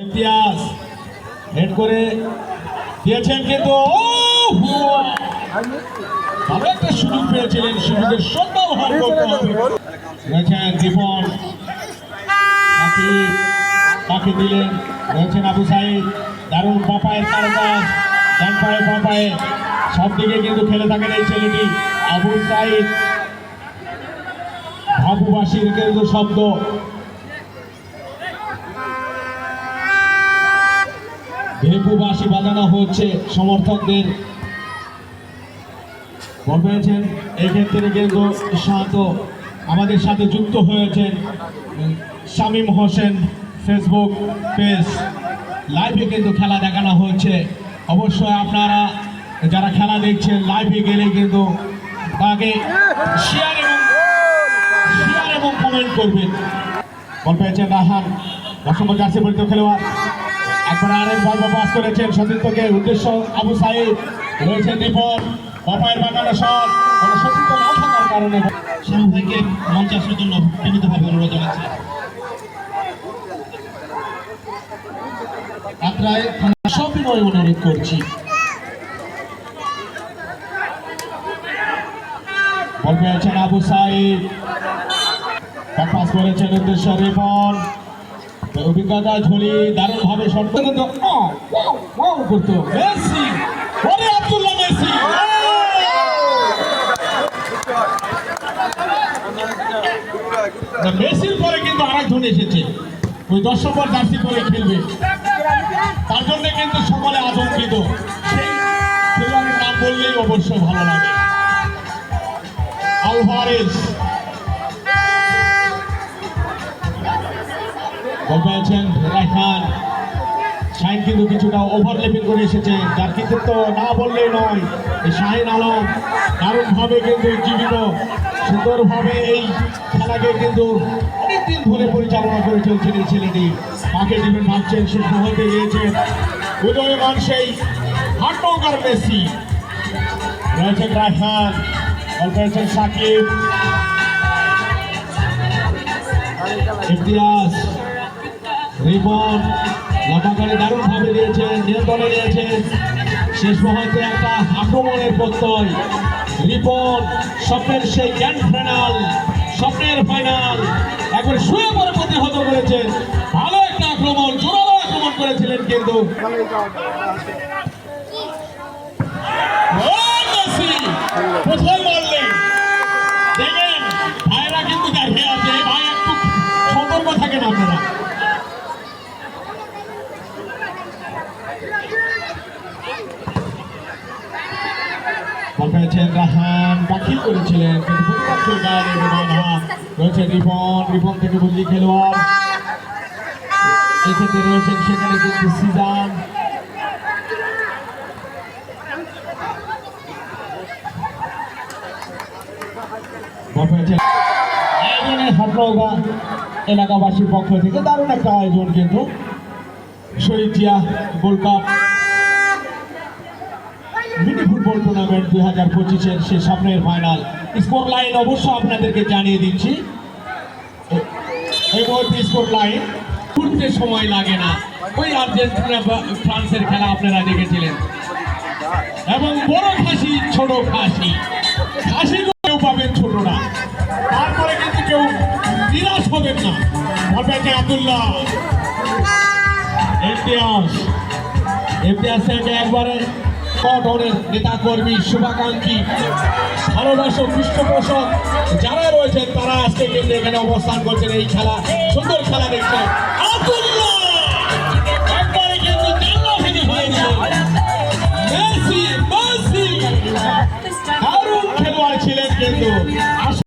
ইতিহাস হেড করে দিয়েছেন কিন্তু ভালো একটা সুযোগ পেয়েছিলেন, সুযোগের সদ্ব্যবহার করতে হবে। রয়েছেন দীপন, তাকে দিলেন। রয়েছেন আবু সাইদ, দারুণ বাপায়ের কারকাজ, ডান পায়ে বাপায়ে সব দিকে কিন্তু খেলে থাকেন এই ছেলেটি। আবু সাইদ ভাবুবাসীর কিন্তু শব্দ। ভেপুবাসী বাজানো হচ্ছে সমর্থকদের। বল পেয়েছেন এই ক্ষেত্রে কিন্তু শান্ত আমাদের সাথে যুক্ত হয়েছেন শামীম হোসেন। ফেসবুক পেজ লাইভে কিন্তু খেলা দেখানো হচ্ছে। অবশ্যই আপনারা যারা খেলা দেখছেন লাইভে গেলে কিন্তু তাকে শেয়ার এবং কমেন্ট করবেন। বল পেয়েছেন রাহান, অসংখ্য জার্সি পরিচিত খেলোয়াড়। একবার আরেক বল পাস করেছেন সতীর্থকে, উদ্দেশ্য আবু সাইদ। রয়েছেন দীপন, বাপায়ের বাগানো শট, কোনো সতীর্থ না থাকার কারণে শাহ ভাইকে মঞ্চে আসার জন্য বিনীতভাবে অনুরোধ জানাচ্ছি। যাত্রায় সবিনয় অনুরোধ করছি। বল পেয়েছেন আবু সাইদ, পাস করেছেন উদ্দেশ্য রিপন। অভিজ্ঞতা ঝুলি দারুণ ভাবে শট করতো মেসি, ওরে আব্দুল্লাহ মেসি। মেসির পরে কিন্তু আরেকজন এসেছে, ওই 10 নম্বর জার্সি পরে খেলবে, তার জন্য কিন্তু সকলে আতঙ্কিত। সেই খেলোয়াড়ের নাম বললেই অবশ্য ভালো লাগে। আলভারেজ বল পেয়েছেন রায়হান। শাহিন কিন্তু কিছুটা ওভারল্যাপিং করে এসেছে, যার কৃতিত্ব না বললেই নয়। এই শাহিন আলম দারুণভাবে কিন্তু জীবিত সুন্দরভাবে এই খেলাকে কিন্তু অনেকদিন ধরে পরিচালনা করে চলছেন এই ছেলেটি। তাকে দিবেন ভাবছেন, শেষ মুহূর্তে গিয়েছেন উদয়মান সেই হাটনৌকার মেসি। রয়েছেন রায়হান, বল পেয়েছেন সাকিব। ইতিহাস রিপন লম্বা করে দারুণ ভাবে দিয়েছেন, নিয়ন্ত্রণে নিয়েছেন। শেষ মুহূর্তে একটা আক্রমণের প্রত্যয়। রিপন স্বপ্নের সেই গ্র্যান্ড ফাইনাল, স্বপ্নের ফাইনাল একবার শুয়ে পরে প্রতিহত করেছেন। ভালো একটা আক্রমণ, জোরালো আক্রমণ করেছিলেন কিন্তু কোথায় মারলেন দেখেন। ভাইরা কিন্তু দাঁড়িয়ে আছে, ভাই একটু সতর্ক থাকেন আপনারা। বল পেয়েছেন রাহান, দাখিল করেছিলেন কিন্তু প্রতিপক্ষের গায়ে রয়েছে রিপন। রিপন থেকে বদলি খেলোয়াড় এক্ষেত্রে রয়েছেন সেখানে কিন্তু সিজান। বল পেয়েছেন আয়োজনের হাটনৌকা এলাকাবাসীর পক্ষ থেকে দারুণ একটা আয়োজন কিন্তু Shaheed Zia gold cup mini football tournament 2025-এর সে স্বপ্নের ফাইনাল। স্কোর লাইন অবশ্য আপনাদেরকে জানিয়ে দিচ্ছি। এই মুহূর্তে স্কোর লাইন ঘুরতে সময় লাগে না। ওই আর্জেন্টিনা ফ্রান্সের খেলা আপনারা দেখেছিলেন, এবং বড় খাসি ছোট খাসি, খাসি কেউ পাবেন ছোট না, তারপরে কিন্তু কেউ নিরাশ হবেন না। ভাববেন আব্দুল্লাহ ইতিহাস থেকে একবারে কটনের নেতা কর্মী, শুভাকাঙ্ক্ষী, ভালোবাসক, পৃষ্ঠপোষক যারা রয়েছেন তারা আজকে কিন্তু এখানে অবস্থান করছেন, এই খেলা সুন্দর খেলা দেখছেন।